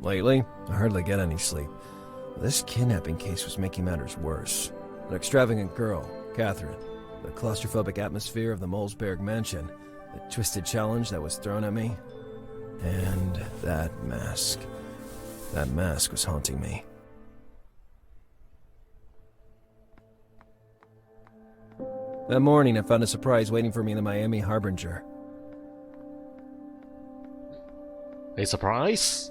Lately, I hardly get any sleep. This kidnapping case was making matters worse. An extravagant girl, Catherine, the claustrophobic atmosphere of the Molesbarrack mansion, the twisted challenge that was thrown at me, and that mask. That mask was haunting me. That morning, I found a surprise waiting for me in the Miami Harbinger. A surprise?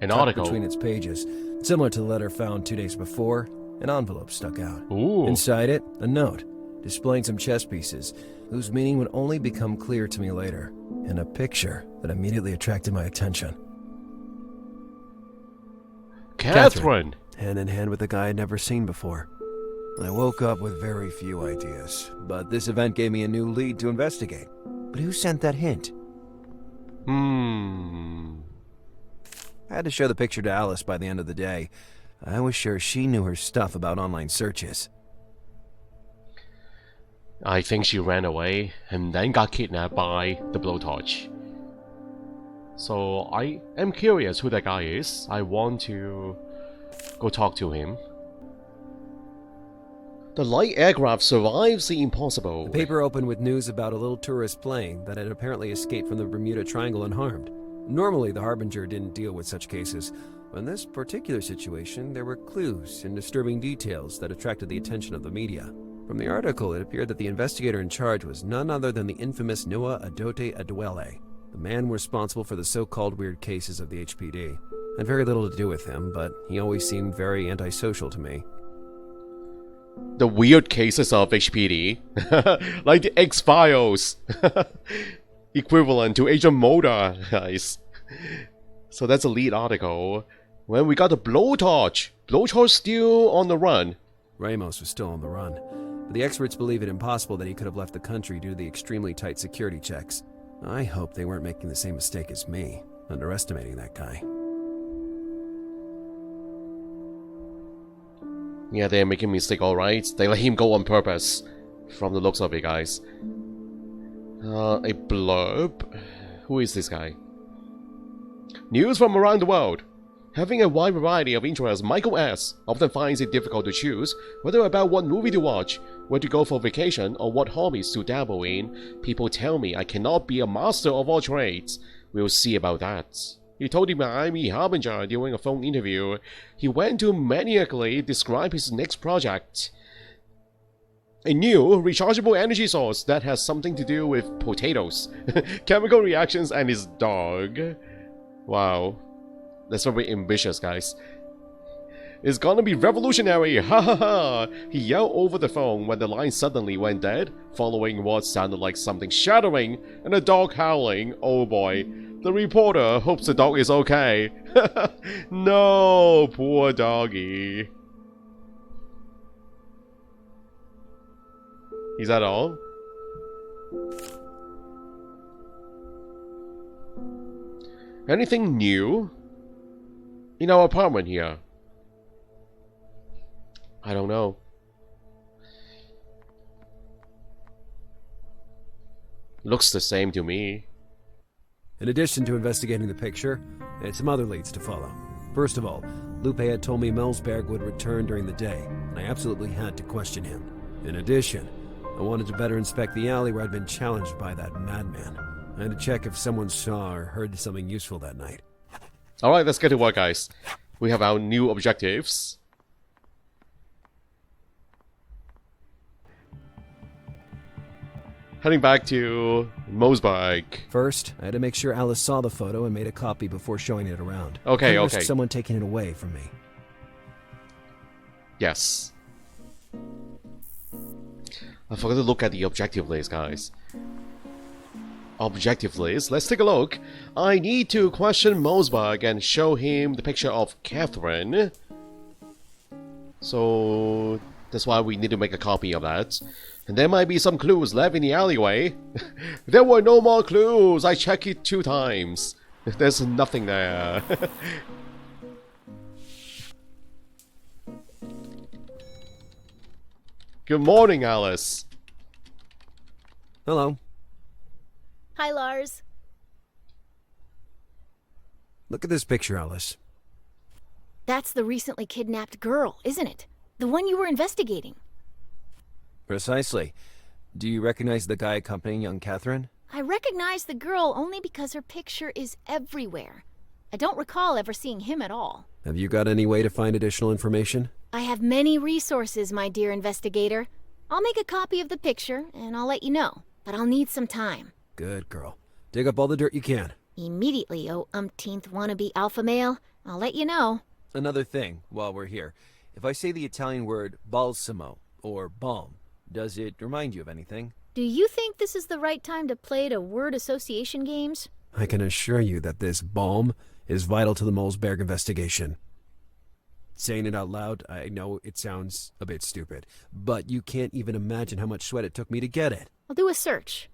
An Tucked article. between its pages, similar to the letter found 2 days before, an envelope stuck out. Ooh. Inside it, a note, displaying some chess pieces, whose meaning would only become clear to me later, and a picture that immediately attracted my attention. Catherine! Hand in hand with a guy I'd never seen before. I woke up with very few ideas, but this event gave me a new lead to investigate. But who sent that hint? I had to show the picture to Alice by the end of the day. I was sure she knew her stuff about online searches. I think she ran away and then got kidnapped by the blowtorch. So I am curious who that guy is. I want to go talk to him. The light aircraft survives the impossible. The paper opened with news about a little tourist plane that had apparently escaped from the Bermuda Triangle unharmed. Normally, the Harbinger didn't deal with such cases, but in this particular situation, there were clues and disturbing details that attracted the attention of the media. From the article, it appeared that the investigator in charge was none other than the infamous Noah Adote Adwele, the man responsible for the so-called weird cases of the HPD. I had very little to do with him, but he always seemed very antisocial to me. The weird cases of HPD, like the X-Files, equivalent to Agent Mulder, guys. So that's a lead article. When we got the blowtorch, blowtorch still on the run. Ramos was still on the run, but the experts believe it impossible that he could have left the country due to the extremely tight security checks. I hope they weren't making the same mistake as me, underestimating that guy. Yeah, they're making a mistake, alright. They let him go on purpose. From the looks of it, guys. A blurb? Who is this guy? News from around the world. Having a wide variety of interests, Michael S. often finds it difficult to choose whether about what movie to watch, where to go for vacation, or what hobbies to dabble in. People tell me I cannot be a master of all trades. We'll see about that. He told the Miami Harbinger during a phone interview he went to maniacally describe his next project. A new, rechargeable energy source that has something to do with potatoes, chemical reactions, and his dog. Wow. That's very ambitious, guys. It's gonna be revolutionary, ha ha ha! He yelled over the phone when the line suddenly went dead, following what sounded like something shattering and a dog howling. Oh boy. The reporter hopes the dog is okay. No, poor doggy. Is that all? Anything new in our apartment here? I don't know. Looks the same to me. In addition to investigating the picture, I had some other leads to follow. First of all, Lupe had told me Molesbarrack would return during the day, and I absolutely had to question him. In addition, I wanted to better inspect the alley where I'd been challenged by that madman. I had to check if someone saw or heard something useful that night. Alright, let's get to work, guys. We have our new objectives. Heading back to Molesbarrack. First, I had to make sure Alice saw the photo and made a copy before showing it around. Okay, I risked okay. someone taking it away from me. Yes. I forgot to look at the objective list, guys. Objective list, let's take a look. I need to question Molesbarrack and show him the picture of Catherine. So that's why we need to make a copy of that. And there might be some clues left in the alleyway. There were no more clues. I checked it 2 times. There's nothing there. Good morning, Alice. Hello. Hi, Lars. Look at this picture, Alice. That's the recently kidnapped girl, isn't it? The one you were investigating. Precisely. Do you recognize the guy accompanying young Catherine? I recognize the girl only because her picture is everywhere. I don't recall ever seeing him at all. Have you got any way to find additional information? I have many resources, my dear investigator. I'll make a copy of the picture, and I'll let you know. But I'll need some time. Good girl. Dig up all the dirt you can. Immediately, oh umpteenth wannabe alpha male. I'll let you know. Another thing, while we're here. If I say the Italian word balsamo, or balm, does it remind you of anything? Do you think this is the right time to play to word association games? I can assure you that this balm is vital to the Molesbarrack investigation. Saying it out loud, I know it sounds a bit stupid, but you can't even imagine how much sweat it took me to get it. I'll do a search.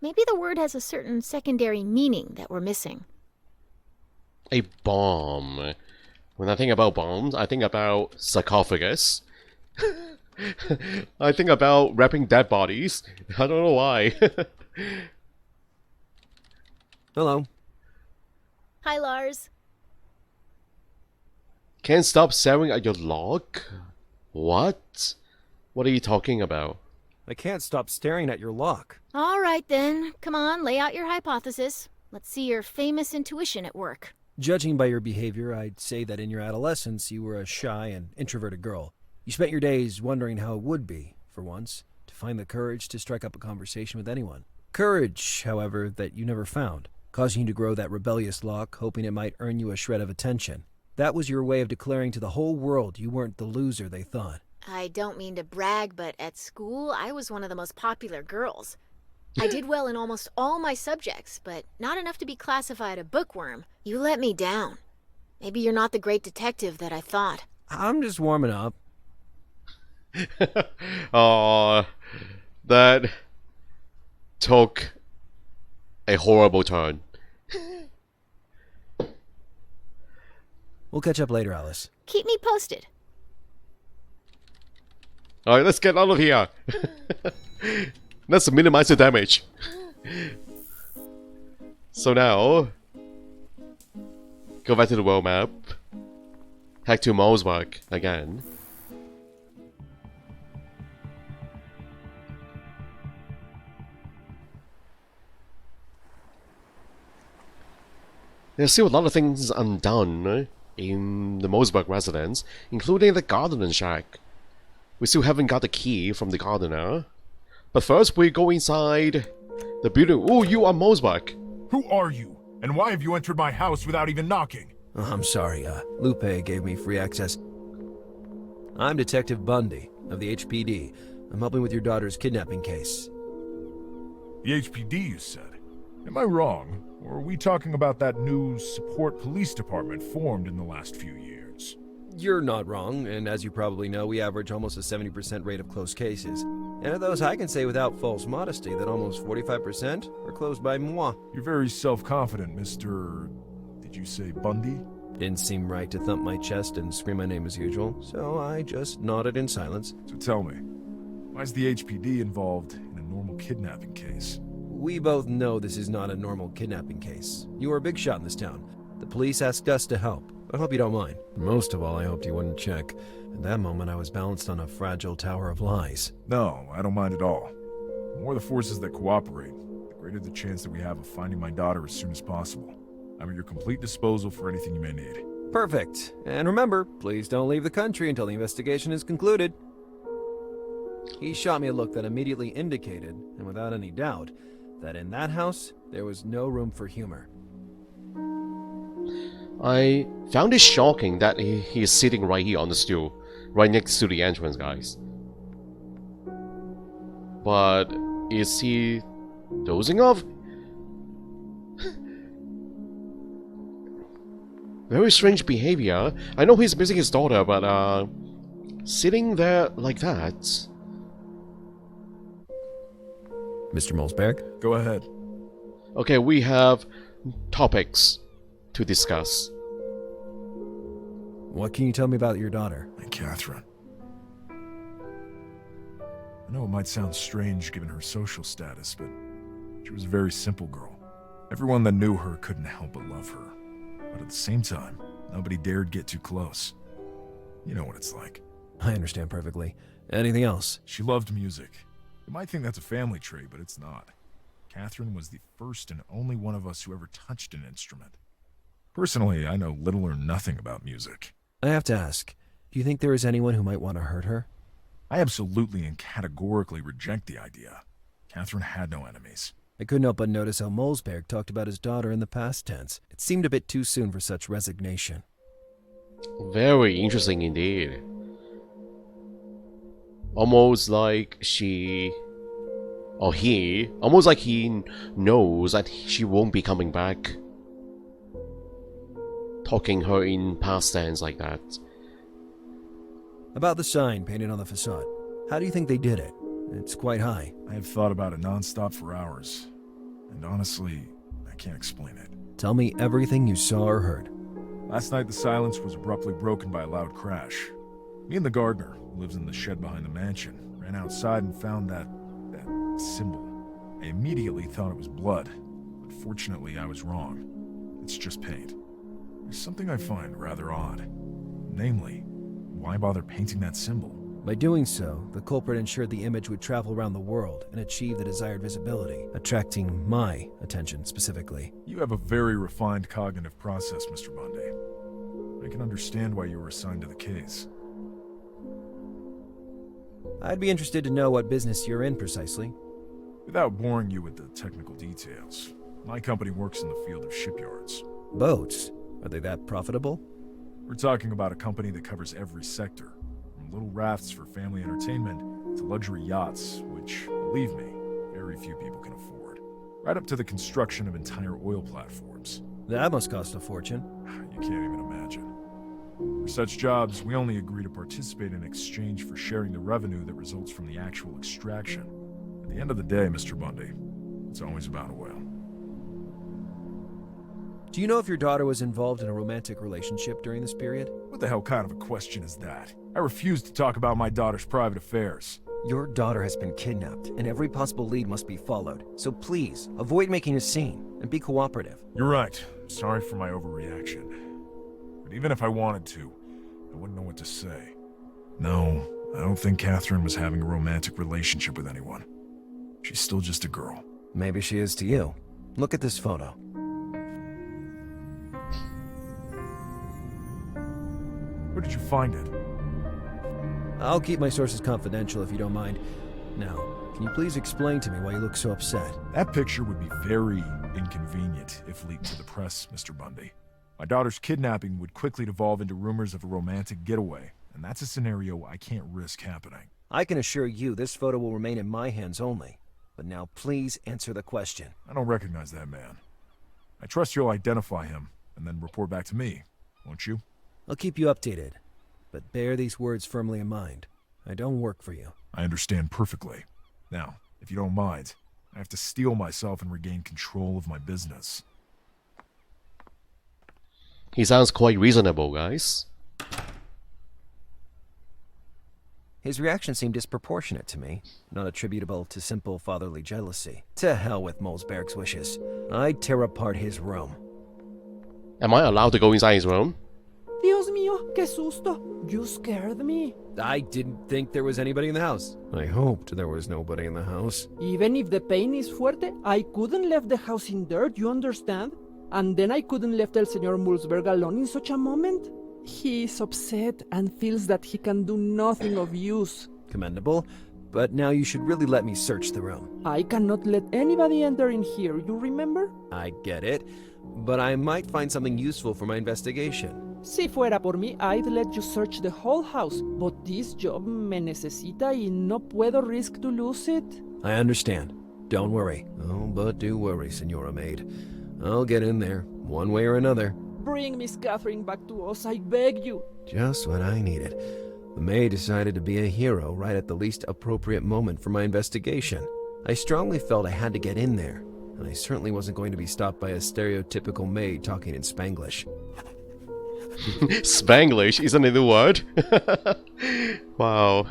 Maybe the word has a certain secondary meaning that we're missing. A bomb. When I think about bombs, I think about sarcophagus. I think about wrapping dead bodies. I don't know why. Hello. Hi, Lars. Can't stop staring at your log? What? What are you talking about? I can't stop staring at your lock. All right, then. Come on, lay out your hypothesis. Let's see your famous intuition at work. Judging by your behavior, I'd say that in your adolescence you were a shy and introverted girl. You spent your days wondering how it would be, for once, to find the courage to strike up a conversation with anyone. Courage, however, that you never found, causing you to grow that rebellious lock, hoping it might earn you a shred of attention. That was your way of declaring to the whole world you weren't the loser they thought. I don't mean to brag, but at school, I was one of the most popular girls. I did well in almost all my subjects, but not enough to be classified a bookworm. You let me down. Maybe you're not the great detective that I thought. I'm just warming up. Aw, that took a horrible turn. We'll catch up later, Alice. Keep me posted. Alright, let's get out of here. Let's minimize the damage. So now, go back to the world map. Head to Molesbarrack again. There's still a lot of things undone in the Molesbarrack residence, including the gardening shack. We still haven't got the key from the gardener. But first, we go inside the building. Oh, you are Molesbarrack. Who are you? And why have you entered my house without even knocking? Oh, I'm sorry, Lupe gave me free access. I'm Detective Bundy of the HPD. I'm helping with your daughter's kidnapping case. The HPD, you said? Am I wrong? Or are we talking about that new support police department formed in the last few years? You're not wrong, and as you probably know, we average almost a 70% rate of closed cases. And of those, I can say without false modesty that almost 45% are closed by moi. You're very self-confident, Mr. Did you say Bundy? Didn't seem right to thump my chest and scream my name as usual, so I just nodded in silence. So tell me, why is the HPD involved in a normal kidnapping case? We both know this is not a normal kidnapping case. You are a big shot in this town. The police asked us to help. I hope you don't mind. Most of all, I hoped you wouldn't check. At that moment, I was balanced on a fragile tower of lies. No, I don't mind at all. The more the forces that cooperate, the greater the chance that we have of finding my daughter as soon as possible. I'm at your complete disposal for anything you may need. Perfect. And remember, please don't leave the country until the investigation is concluded. He shot me a look that immediately indicated, and without any doubt, that in that house, there was no room for humor. I found it shocking that he is sitting right here on the stool, right next to the entrance, guys. But is he dozing off? Very strange behavior. I know he's missing his daughter, but sitting there like that. Mr. Molesbarrack? Go ahead. Okay, we have topics to discuss. What can you tell me about your daughter? And Catherine. I know it might sound strange given her social status, but she was a very simple girl. Everyone that knew her couldn't help but love her. But at the same time, nobody dared get too close. You know what it's like. I understand perfectly. Anything else? She loved music. You might think that's a family trait, but it's not. Catherine was the first and only one of us who ever touched an instrument. Personally, I know little or nothing about music. I have to ask, do you think there is anyone who might want to hurt her? I absolutely and categorically reject the idea. Catherine had no enemies. I couldn't help but notice how Molesbarrack talked about his daughter in the past tense. It seemed a bit too soon for such resignation. Very interesting indeed. Almost like she... or he... almost like he knows that she won't be coming back. Talking her in past tense like that. About the sign painted on the facade. How do you think they did it? It's quite high. I have thought about it nonstop for hours. And honestly, I can't explain it. Tell me everything you saw or heard. Last night, the silence was abruptly broken by a loud crash. Me and the gardener, who lives in the shed behind the mansion, ran outside and found that symbol. I immediately thought it was blood, but fortunately I was wrong. It's just paint. There's something I find rather odd. Namely, why bother painting that symbol? By doing so, the culprit ensured the image would travel around the world and achieve the desired visibility, attracting my attention specifically. You have a very refined cognitive process, Mr. Bundy. I can understand why you were assigned to the case. I'd be interested to know what business you're in precisely. Without boring you with the technical details, my company works in the field of shipyards. Boats? Are they that profitable? We're talking about a company that covers every sector, from little rafts for family entertainment to luxury yachts, which, believe me, very few people can afford, right up to the construction of entire oil platforms. That must cost a fortune. You can't even imagine. For such jobs, we only agree to participate in exchange for sharing the revenue that results from the actual extraction. At the end of the day, Mr. Bundy, it's always about oil. Do you know if your daughter was involved in a romantic relationship during this period? What the hell kind of a question is that? I refuse to talk about my daughter's private affairs. Your daughter has been kidnapped, and every possible lead must be followed. So please, avoid making a scene, and be cooperative. You're right. Sorry for my overreaction. But even if I wanted to, I wouldn't know what to say. No, I don't think Catherine was having a romantic relationship with anyone. She's still just a girl. Maybe she is to you. Look at this photo. Where did you find it? I'll keep my sources confidential if you don't mind. Now, can you please explain to me why you look so upset? That picture would be very inconvenient if leaked to the press, Mr. Bundy. My daughter's kidnapping would quickly devolve into rumors of a romantic getaway, and that's a scenario I can't risk happening. I can assure you this photo will remain in my hands only. But now please answer the question. I don't recognize that man. I trust you'll identify him, and then report back to me, won't you? I'll keep you updated, but bear these words firmly in mind. I don't work for you. I understand perfectly. Now, if you don't mind, I have to steel myself and regain control of my business. He sounds quite reasonable, guys. His reaction seemed disproportionate to me, not attributable to simple fatherly jealousy. To hell with Molesbarrack's wishes. I'd tear apart his room. Am I allowed to go inside his room? Dios mío, qué susto. You scared me. I didn't think there was anybody in the house. I hoped there was nobody in the house. Even if the pain is fuerte, I couldn't leave the house in dirt, you understand? And then I couldn't leave el señor Molesbarrack alone in such a moment. He is upset and feels that he can do nothing of use. Commendable, but now you should really let me search the room. I cannot let anybody enter in here, you remember? I get it, but I might find something useful for my investigation. Si fuera por mí, I'd let you search the whole house, but this job me necesita y no puedo risk to lose it. I understand. Don't worry. Oh, but do worry, Senora Maid. I'll get in there, one way or another. Bring Miss Catherine back to us, I beg you. Just what I needed. The maid decided to be a hero right at the least appropriate moment for my investigation. I strongly felt I had to get in there, and I certainly wasn't going to be stopped by a stereotypical maid talking in Spanglish. Spanglish, isn't it the word? Wow.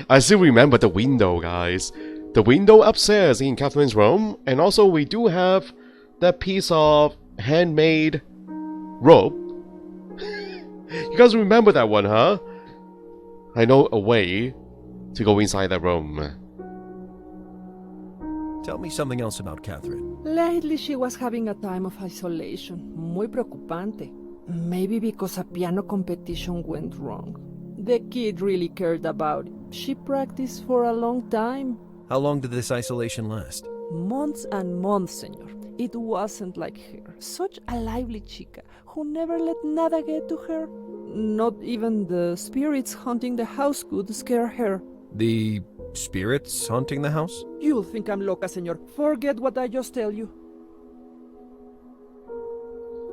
I still remember the window, guys. The window upstairs in Catherine's room, and also we do have that piece of handmade Rope? You guys remember that one, huh? I know a way to go inside that room. Tell me something else about Catherine. Lately, she was having a time of isolation. Muy preocupante. Maybe because a piano competition went wrong. The kid really cared about it. She practiced for a long time. How long did this isolation last? Months and months, señor. It wasn't like her. Such a lively chica who never let nada get to her. Not even the spirits haunting the house could scare her. The spirits haunting the house? You'll think I'm loca, señor. Forget what I just tell you.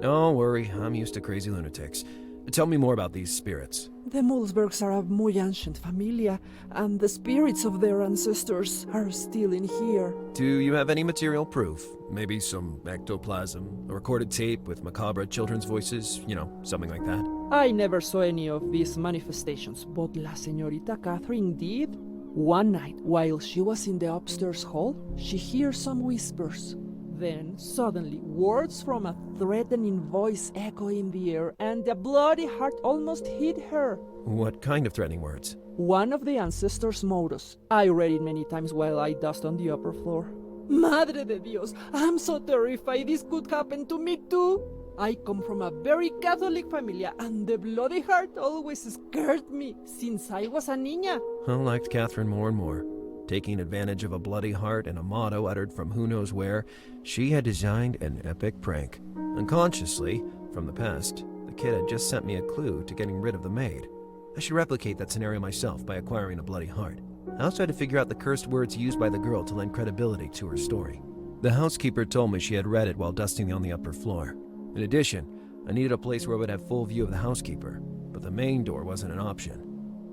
Don't worry, I'm used to crazy lunatics. Tell me more about these spirits. The Molesbarracks are a muy ancient familia, and the spirits of their ancestors are still in here. Do you have any material proof? Maybe some ectoplasm, a recorded tape with macabre children's voices, something like that? I never saw any of these manifestations, but La Señorita Catherine did. One night, while she was in the upstairs hall, she hears some whispers. Then, suddenly, words from a threatening voice echo in the air, and a bloody heart almost hit her. What kind of threatening words? One of the ancestors' mottos. I read it many times while I dust on the upper floor. Madre de Dios, I'm so terrified this could happen to me too. I come from a very Catholic familia, and the bloody heart always scared me since I was a niña. I liked Catherine more and more. Taking advantage of a bloody heart and a motto uttered from who knows where, she had designed an epic prank. Unconsciously, from the past, the kid had just sent me a clue to getting rid of the maid. I should replicate that scenario myself by acquiring a bloody heart. I also had to figure out the cursed words used by the girl to lend credibility to her story. The housekeeper told me she had read it while dusting on the upper floor. In addition, I needed a place where I would have full view of the housekeeper, but the main door wasn't an option.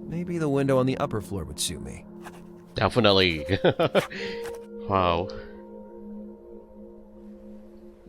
Maybe the window on the upper floor would suit me. Definitely. Wow.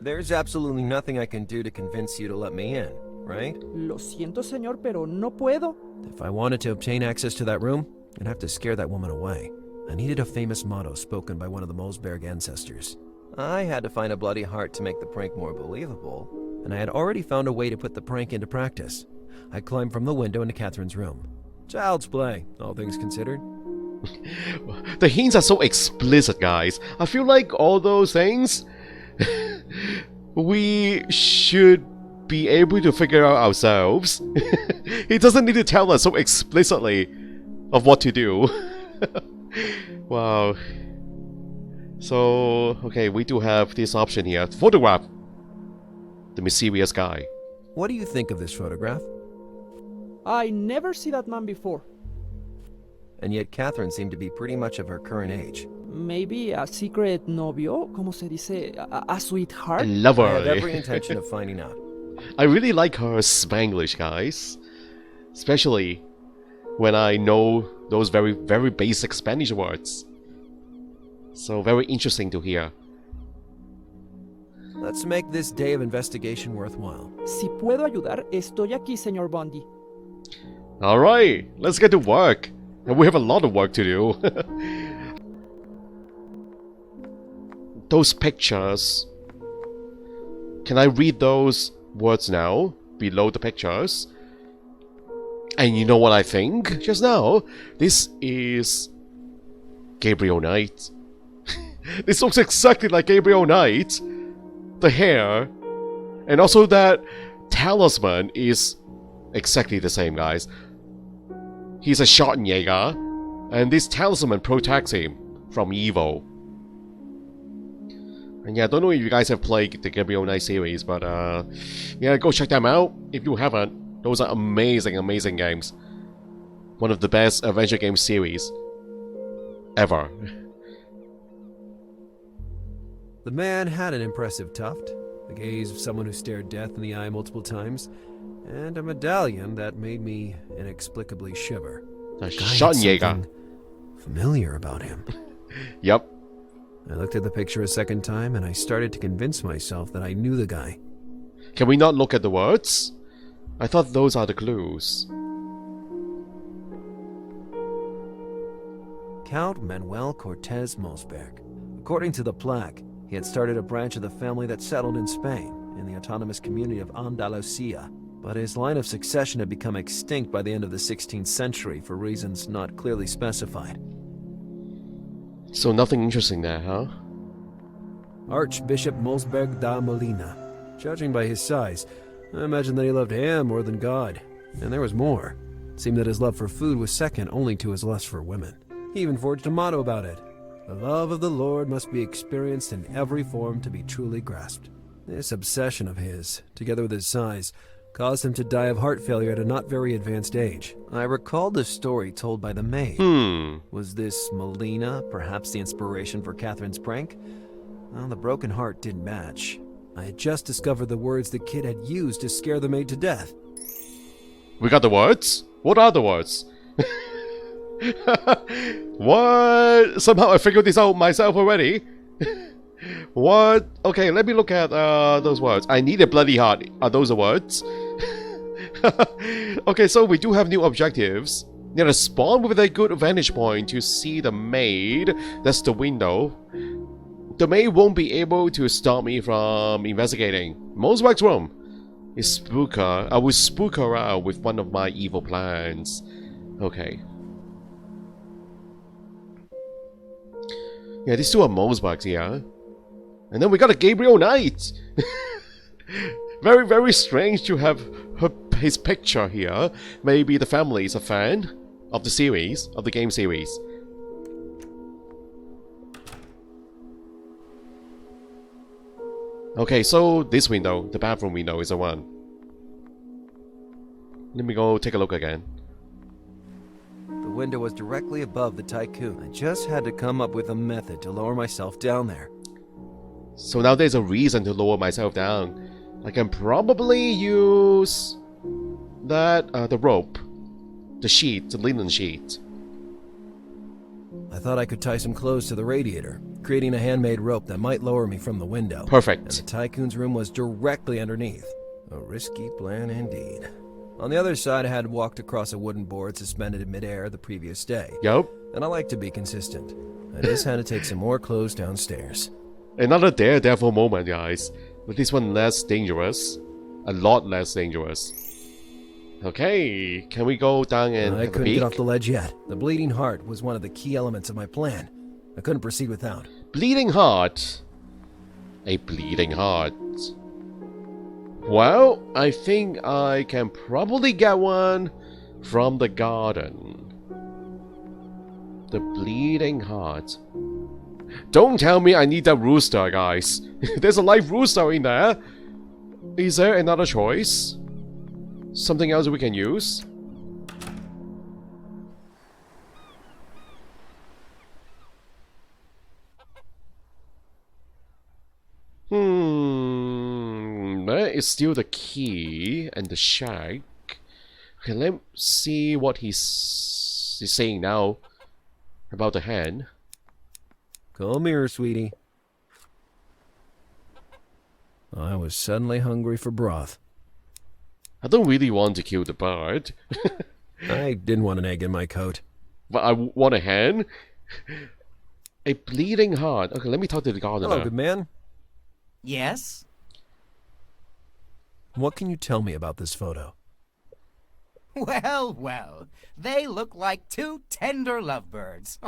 There's absolutely nothing I can do to convince you to let me in, right? Lo siento, señor, pero no puedo. If I wanted to obtain access to that room, I'd have to scare that woman away. I needed a famous motto spoken by one of the Molesbarrack ancestors. I had to find a bloody heart to make the prank more believable, and I had already found a way to put the prank into practice. I climbed from the window into Catherine's room. Child's play, all things considered. The hints are so explicit, guys. I feel like all those things we should be able to figure out ourselves. He doesn't need to tell us so explicitly of what to do. Wow. So, okay, we do have this option here. Photograph the mysterious guy. What do you think of this photograph? I never see that man before. And yet Catherine seemed to be pretty much of her current age. Maybe a secret novio, como se dice, a sweetheart? A lover. I have every intention of finding out. I really like her Spanglish, guys. Especially when I know those very, very basic Spanish words. So very interesting to hear. Let's make this day of investigation worthwhile. Si puedo ayudar, estoy aquí, señor Bondi. Alright, let's get to work. And we have a lot of work to do. Those pictures. Can I read those words now? Below the pictures. And you know what I think? Just now, this is Gabriel Knight. This looks exactly like Gabriel Knight. The hair. And also that talisman is exactly the same, guys. He's a Schottenjäger, and this talisman protects him from evil. And yeah, I don't know if you guys have played the Gabriel Knight series, but yeah, go check them out if you haven't. Those are amazing, amazing games. One of the best adventure game series ever. The man had an impressive tuft, the gaze of someone who stared death in the eye multiple times, and a medallion that made me inexplicably shiver. A Guy had Schottenjäger. something familiar about him. Yep. I looked at the picture a second time, and I started to convince myself that I knew the guy. Can we not look at the words? I thought those are the clues. Count Manuel Cortez Molesbarrack. According to the plaque, he had started a branch of the family that settled in Spain. in the autonomous community of Andalusia, but his line of succession had become extinct by the end of the 16th century for reasons not clearly specified. So nothing interesting there, huh? Archbishop Molesbarrack da Molina. Judging by his size, I imagine that he loved ham more than God. And there was more. It seemed that his love for food was second only to his lust for women. He even forged a motto about it. The love of the Lord must be experienced in every form to be truly grasped. This obsession of his, together with his size, caused him to die of heart failure at a not very advanced age. I recalled a story told by the maid. Was this Molina perhaps the inspiration for Catherine's prank? Well, the broken heart didn't match. I had just discovered the words the kid had used to scare the maid to death. We got the words? What are the words? What? Somehow I figured this out myself already. What? Okay, let me look at those words. I need a bloody heart. Are those the words? Okay, so we do have new objectives. Near the spawn with a good vantage point to see the maid. That's the window. The maid won't be able to stop me from investigating. Molesbarrack's room. I will spook her out with one of my evil plans. Okay. Yeah, these two are Molesbarracks here. And then we got a Gabriel Knight! Very, very strange to have his picture here. Maybe the family is a fan of the series, of the game series. Okay, so this window, the bathroom window, is the one. Let me go take a look again. The window was directly above the tycoon. I just had to come up with a method to lower myself down there. So now there's a reason to lower myself down. I can probably use that, the rope. The sheet, the linen sheet. I thought I could tie some clothes to the radiator, creating a handmade rope that might lower me from the window. Perfect. And the tycoon's room was directly underneath. A risky plan indeed. On the other side, I had walked across a wooden board suspended in midair the previous day. Yup. And I like to be consistent. I just had to take some more clothes downstairs. Another daredevil moment, guys. But this one less dangerous. A lot less dangerous. Okay, can we go down and I have a couldn't peek? get off the ledge yet. The bleeding heart was one of the key elements of my plan. I couldn't proceed without. Bleeding heart. A bleeding heart. Well, I think I can probably get one from the garden. The bleeding heart. Don't tell me I need that rooster, guys. There's a live rooster in there. Is there another choice? Something else we can use? That is still the key and the shack. Okay, let's see what he's saying now about the hen. Come here, sweetie. I was suddenly hungry for broth. I don't really want to kill the bird. I didn't want an egg in my coat. But I want a hen. A bleeding heart. Okay, let me talk to the gardener. Hello, good man. Yes? What can you tell me about this photo? Well, well, they look like two tender lovebirds.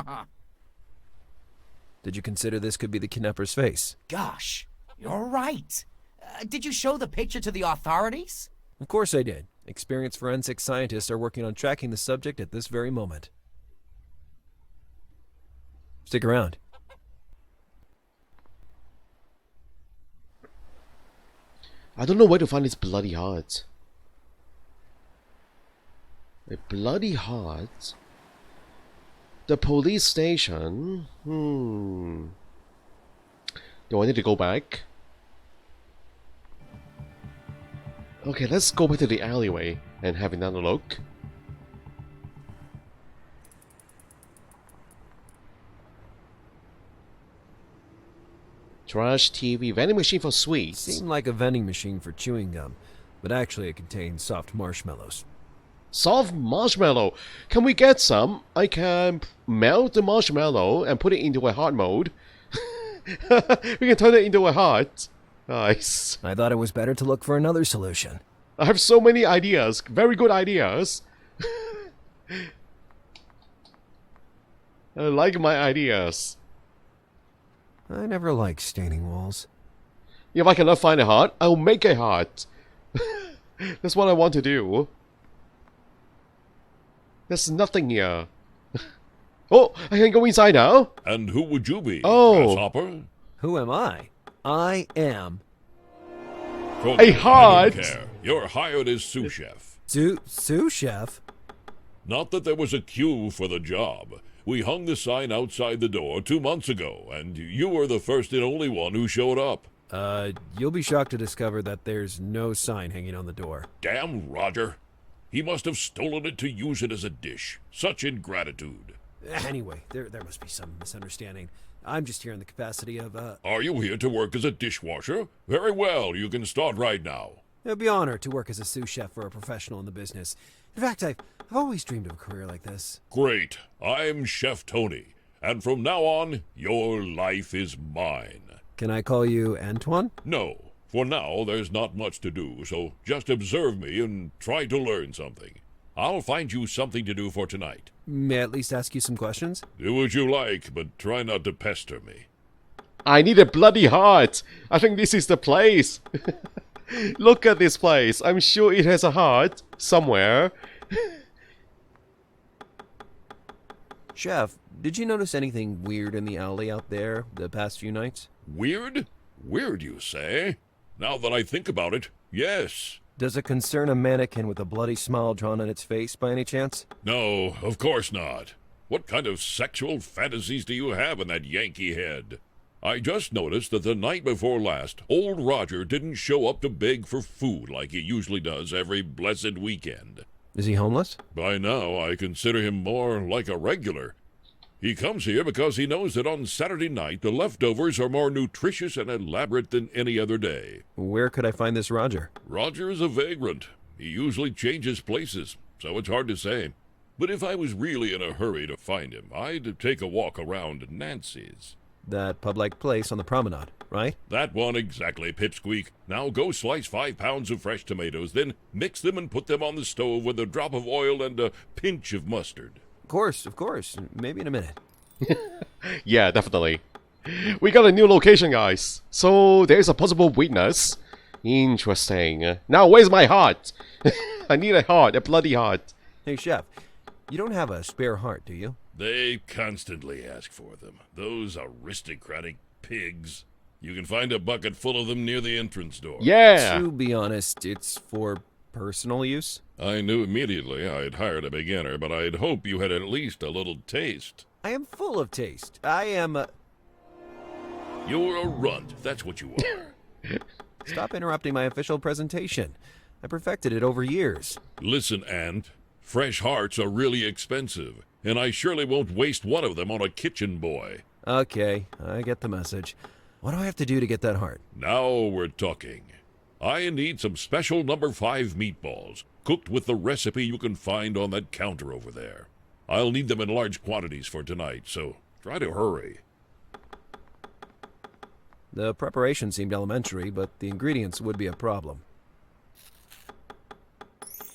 Did you consider this could be the kidnapper's face? Gosh, you're right. Did you show the picture to the authorities? Of course I did. Experienced forensic scientists are working on tracking the subject at this very moment. Stick around. I don't know where to find this bloody heart. A bloody heart? The police station? Do I need to go back? Okay, let's go back to the alleyway and have another look. Trash TV, vending machine for sweets. Seemed like a vending machine for chewing gum, but actually it contained soft marshmallows. Soft marshmallow. Can we get some? I can melt the marshmallow and put it into a heart mode. We can turn it into a heart. Nice. I thought it was better to look for another solution. I have so many ideas. Very good ideas. I like my ideas. I never liked staining walls. If I cannot find a heart, I'll make a heart. That's what I want to do. There's nothing here. Oh, I can go inside now? And who would you be, Oh. Grasshopper? Who am I? I am Tony, A heart. I don't care. You're hired as sous chef. sous chef. Not that there was a queue for the job. We hung the sign outside the door 2 months ago, and you were the first and only one who showed up. You'll be shocked to discover that there's no sign hanging on the door. Damn Roger. He must have stolen it to use it as a dish. Such ingratitude. Anyway, there must be some misunderstanding. I'm just here in the capacity of, Are you here to work as a dishwasher? Very well, you can start right now. It'd be an honor to work as a sous chef for a professional in the business. In fact, I've always dreamed of a career like this. Great. I'm Chef Tony, and from now on, your life is mine. Can I call you Antoine? No, for now there's not much to do, so just observe me and try to learn something. I'll find you something to do for tonight. May I at least ask you some questions? Do what you like, but try not to pester me. I need a bloody heart. I think this is the place. Look at this place. I'm sure it has a heart somewhere. Chef, did you notice anything weird in the alley out there the past few nights? Weird? Weird, you say? Now that I think about it, yes. Does it concern a mannequin with a bloody smile drawn on its face by any chance? No, of course not. What kind of sexual fantasies do you have in that Yankee head? I just noticed that the night before last, old Roger didn't show up to beg for food like he usually does every blessed weekend. Is he homeless? By now, I consider him more like a regular. He comes here because he knows that on Saturday night the leftovers are more nutritious and elaborate than any other day. Where could I find this Roger? Roger is a vagrant. He usually changes places, so it's hard to say. But if I was really in a hurry to find him, I'd take a walk around Nancy's. That pub-like place on the promenade, right? That one exactly, Pipsqueak. Now go slice 5 pounds of fresh tomatoes, then mix them and put them on the stove with a drop of oil and a pinch of mustard. Of course. Maybe in a minute. Yeah, definitely. We got a new location, guys. So there's a possible witness. Interesting. Now, where's my heart? I need a heart, a bloody heart. Hey, Chef, you don't have a spare heart, do you? They constantly ask for them. Those aristocratic pigs. You can find a bucket full of them near the entrance door. Yeah. To be honest, it's for personal use. I knew immediately I'd hired a beginner, but I'd hope you had at least a little taste. I am full of taste. I am You're a runt, that's what you are. Stop interrupting my official presentation. I perfected it over years. Listen, Ant, fresh hearts are really expensive, and I surely won't waste one of them on a kitchen boy. Okay, I get the message. What do I have to do to get that heart? Now we're talking. I need some special number 5 meatballs, cooked with the recipe you can find on that counter over there. I'll need them in large quantities for tonight, so try to hurry. The preparation seemed elementary, but the ingredients would be a problem.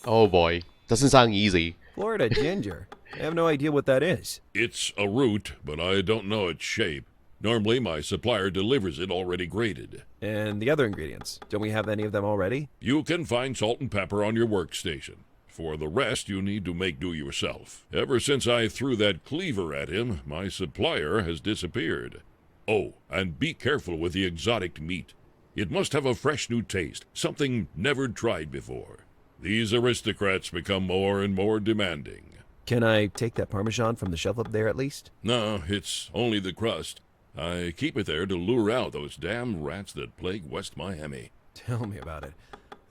Oh boy. Doesn't sound easy. Florida ginger. I have no idea what that is. It's a root, but I don't know its shape. Normally, my supplier delivers it already grated. And the other ingredients. Don't we have any of them already? You can find salt and pepper on your workstation. For the rest, you need to make do yourself. Ever since I threw that cleaver at him, my supplier has disappeared. Oh, and be careful with the exotic meat. It must have a fresh new taste, something never tried before. These aristocrats become more and more demanding. Can I take that Parmesan from the shelf up there at least? No, it's only the crust. I keep it there to lure out those damn rats that plague West Miami. Tell me about it.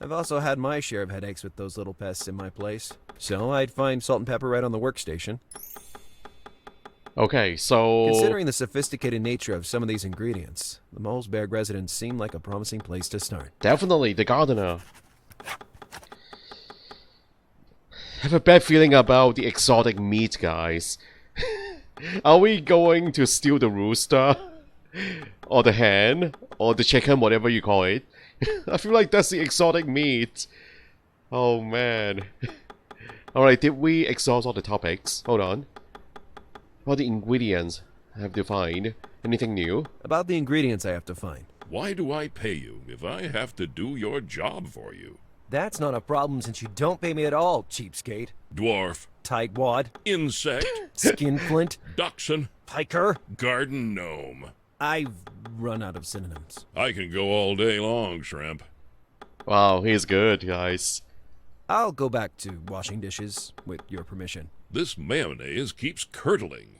I've also had my share of headaches with those little pests in my place. So I'd find salt and pepper right on the workstation. Okay, so... Considering the sophisticated nature of some of these ingredients, the Molesbarrack residence seemed like a promising place to start. Definitely, the gardener. I have a bad feeling about the exotic meat, guys. Are we going to steal the rooster? Or the hen? or the chicken, whatever you call it. I feel like that's the exotic meat. Oh man. Alright, did we exhaust all the topics? Hold on. What are the ingredients I have to find? Anything new? About the ingredients I have to find. Why do I pay you if I have to do your job for you? That's not a problem since you don't pay me at all, cheapskate. Dwarf, Tightwad, insect, skinflint, dachshund, piker. garden gnome. I've run out of synonyms. I can go all day long, Shrimp. Wow, he's good, guys. I'll go back to washing dishes, with your permission. This mayonnaise keeps curdling.